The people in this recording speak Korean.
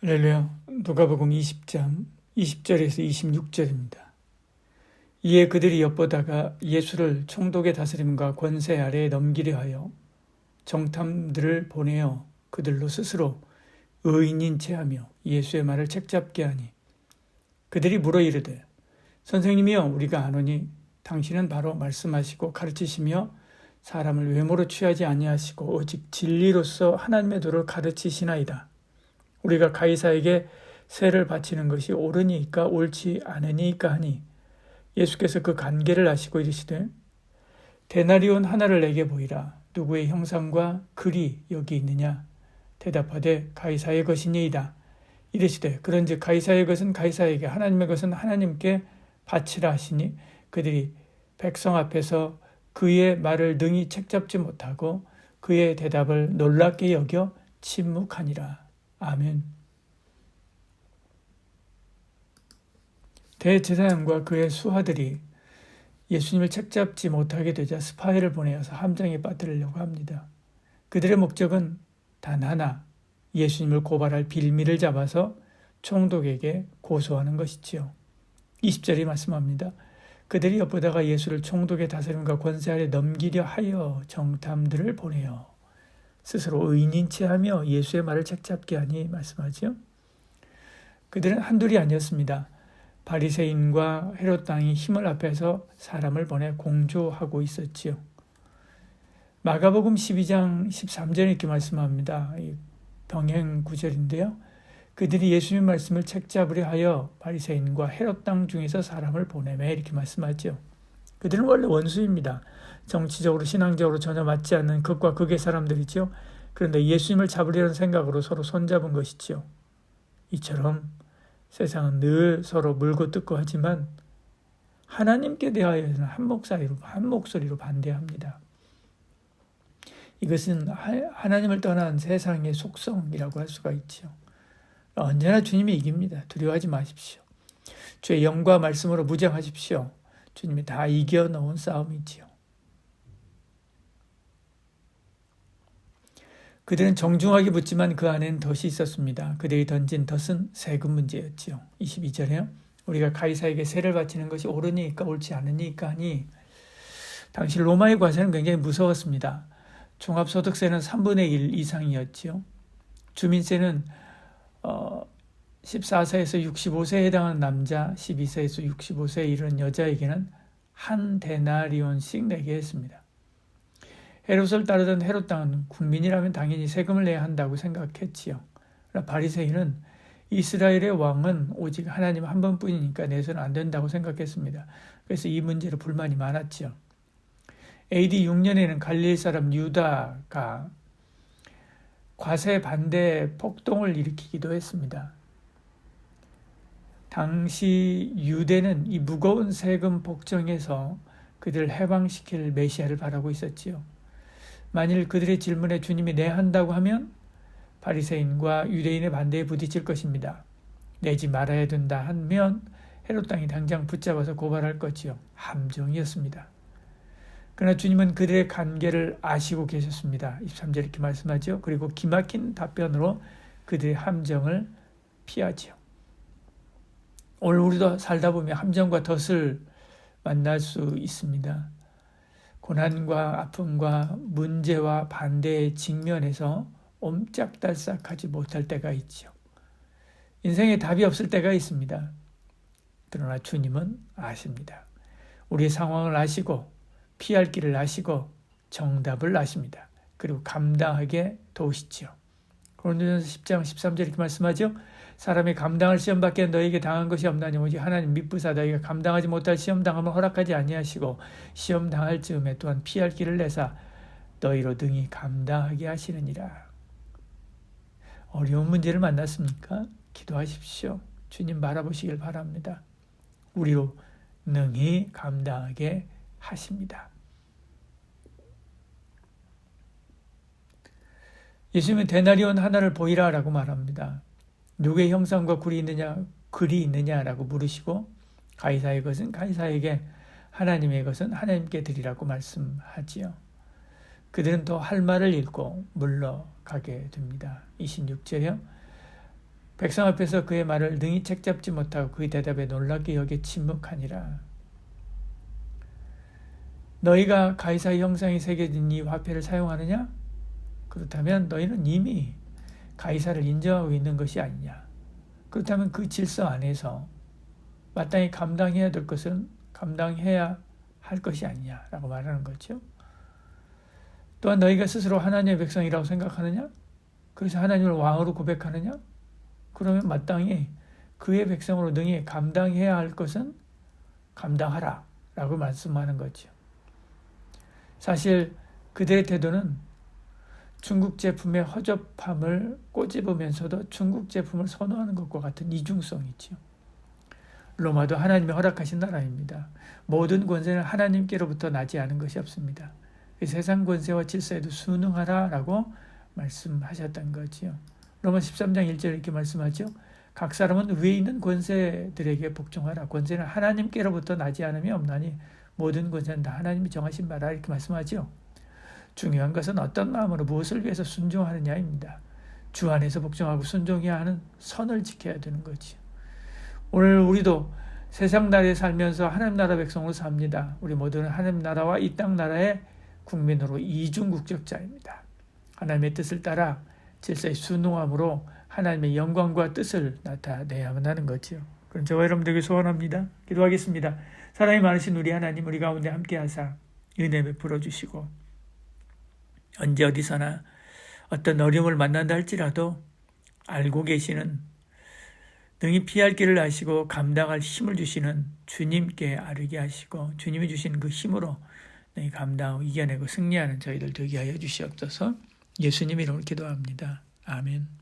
할렐루야. 누가복음 20장 20절에서 26절입니다. 이에 그들이 엿보다가 예수를 총독의 다스림과 권세 아래에 넘기려 하여 정탐들을 보내어 그들로 스스로 의인인 체하며 예수의 말을 책잡게 하니 그들이 물어 이르되 선생님이여 우리가 아노니 당신은 바로 말씀하시고 가르치시며 사람을 외모로 취하지 아니하시고 오직 진리로서 하나님의 도를 가르치시나이다. 우리가 가이사에게 세를 바치는 것이 옳으니까 옳지 않으니까 하니 예수께서 그 관계를 아시고 이르시되 데나리온 하나를 내게 보이라. 누구의 형상과 글이 여기 있느냐? 대답하되 가이사의 것이니이다. 이르시되 그런즉 가이사의 것은 가이사에게 하나님의 것은 하나님께 바치라 하시니 그들이 백성 앞에서 그의 말을 능히 책잡지 못하고 그의 대답을 놀랍게 여겨 침묵하니라. 아멘. 대제사장과 그의 수하들이 예수님을 책잡지 못하게 되자 스파이를 보내어서 함정에 빠뜨리려고 합니다. 그들의 목적은 단 하나, 예수님을 고발할 빌미를 잡아서 총독에게 고소하는 것이지요. 20절이 말씀합니다. 그들이 엿보다가 예수를 총독의 다스림과 권세 아래 넘기려 하여 정탐들을 보내어 스스로 의인인 체하며 예수의 말을 책잡게 하니 말씀하죠. 그들은 한둘이 아니었습니다. 바리새인과 헤롯 왕이 힘을 합해서 사람을 보내 공조하고 있었지요. 마가복음 12장 13절에 이렇게 말씀합니다. 병행 구절인데요. 그들이 예수님 말씀을 책잡으려 하여 바리새인과 헤롯 왕 중에서 사람을 보내매 이렇게 말씀하죠. 그들은 원래 원수입니다. 정치적으로 신앙적으로 전혀 맞지 않는 극과 극의 사람들이죠. 그런데 예수님을 잡으려는 생각으로 서로 손잡은 것이지요. 이처럼 세상은 늘 서로 물고 뜯고 하지만 하나님께 대하여는 한 목소리로 반대합니다. 이것은 하나님을 떠난 세상의 속성이라고 할 수가 있죠. 언제나 주님이 이깁니다. 두려워하지 마십시오. 주의 영과 말씀으로 무장하십시오. 주님이 다 이겨놓은 싸움이지요. 그들은 정중하게 묻지만 그 안에는 덫이 있었습니다. 그들이 던진 덫은 세금 문제였지요. 22절에요. 우리가 가이사에게 세를 바치는 것이 옳으니까 옳지 않으니까 하니 당시 로마의 과세는 굉장히 무서웠습니다. 종합소득세는 3분의 1 이상이었지요. 주민세는 14세에서 65세에 해당하는 남자, 12세에서 65세에 이르는 여자에게는 한 데나리온씩 내게 했습니다. 헤롯을 따르던 헤롯 왕은 국민이라면 당연히 세금을 내야 한다고 생각했지요. 그러나 바리새인은 이스라엘의 왕은 오직 하나님 한 번뿐이니까 내서는 안 된다고 생각했습니다. 그래서 이 문제로 불만이 많았지요. AD 6년에는 갈릴리 사람 유다가 과세 반대 폭동을 일으키기도 했습니다. 당시 유대는 이 무거운 세금 복정에서 그들을 해방시킬 메시아를 바라고 있었지요. 만일 그들의 질문에 주님이 내야 한다고 하면 바리새인과 유대인의 반대에 부딪힐 것입니다. 내지 말아야 된다 하면 헤롯 왕이 당장 붙잡아서 고발할 것이요. 함정이었습니다. 그러나 주님은 그들의 관계를 아시고 계셨습니다. 23절 이렇게 말씀하죠. 그리고 기막힌 답변으로 그들의 함정을 피하지요. 오늘 우리도 살다 보면 함정과 덫을 만날 수 있습니다. 고난과 아픔과 문제와 반대의 직면에서 옴짝달싹하지 못할 때가 있죠. 인생에 답이 없을 때가 있습니다. 그러나 주님은 아십니다. 우리의 상황을 아시고 피할 길을 아시고 정답을 아십니다. 그리고 감당하게 도우시지요. 고린도전서 10장 13절 이렇게 말씀하죠. 사람이 감당할 시험밖에 너에게 당한 것이 없나니 오직 하나님 미쁘사 너희가 감당하지 못할 시험 당함을 허락하지 아니하시고 시험 당할 즈음에 또한 피할 길을 내사 너희로 능히 감당하게 하시느니라. 어려운 문제를 만났습니까? 기도하십시오. 주님 바라보시길 바랍니다. 우리로 능히 감당하게 하십니다. 예수님은 데나리온 하나를 보이라라고 말합니다. 누구의 형상과 글이 있느냐라고 물으시고 가이사의 것은 가이사에게 하나님의 것은 하나님께 드리라고 말씀하지요. 그들은 또 할 말을 잃고 물러가게 됩니다. 26절에요. 백성 앞에서 그의 말을 능히 책잡지 못하고 그의 대답에 놀랍게 여겨 침묵하니라. 너희가 가이사의 형상이 새겨진 이 화폐를 사용하느냐? 그렇다면 너희는 이미 가이사를 인정하고 있는 것이 아니냐? 그렇다면 그 질서 안에서 마땅히 감당해야 될 것은 감당해야 할 것이 아니냐라고 말하는 거죠. 또한 너희가 스스로 하나님의 백성이라고 생각하느냐? 그래서 하나님을 왕으로 고백하느냐? 그러면 마땅히 그의 백성으로 능히 감당해야 할 것은 감당하라 라고 말씀하는 거죠. 사실 그들의 태도는 중국 제품의 허접함을 꼬집으면서도 중국 제품을 선호하는 것과 같은 이중성이 있죠. 로마도 하나님이 허락하신 나라입니다. 모든 권세는 하나님께로부터 나지 않은 것이 없습니다. 세상 권세와 질서에도 순응하라라고 말씀하셨던 거지요. 로마 13장 1절 이렇게 말씀하죠. 각 사람은 위에 있는 권세들에게 복종하라. 권세는 하나님께로부터 나지 않음이 없나니 모든 권세는 다 하나님이 정하신 바라 이렇게 말씀하죠. 중요한 것은 어떤 마음으로 무엇을 위해서 순종하느냐입니다. 주 안에서 복종하고 순종해야 하는 선을 지켜야 되는 거지요. 오늘 우리도 세상 나라에 살면서 하나님 나라 백성으로 삽니다. 우리 모두는 하나님 나라와 이 땅 나라의 국민으로 이중국적자입니다. 하나님의 뜻을 따라 질서에 순응함으로 하나님의 영광과 뜻을 나타내야만 하는 거지요. 그럼 저와 여러분들에게 소원합니다. 기도하겠습니다. 사랑이 많으신 우리 하나님, 우리 가운데 함께하사 은혜 베풀어 주시고 언제 어디서나 어떤 어려움을 만난다 할지라도 알고 계시는 능히 피할 길을 아시고 감당할 힘을 주시는 주님께 아뢰게 하시고 주님이 주신 그 힘으로 능히 감당하고 이겨내고 승리하는 저희들 되게 하여 주시옵소서. 예수님 이름으로 기도합니다. 아멘.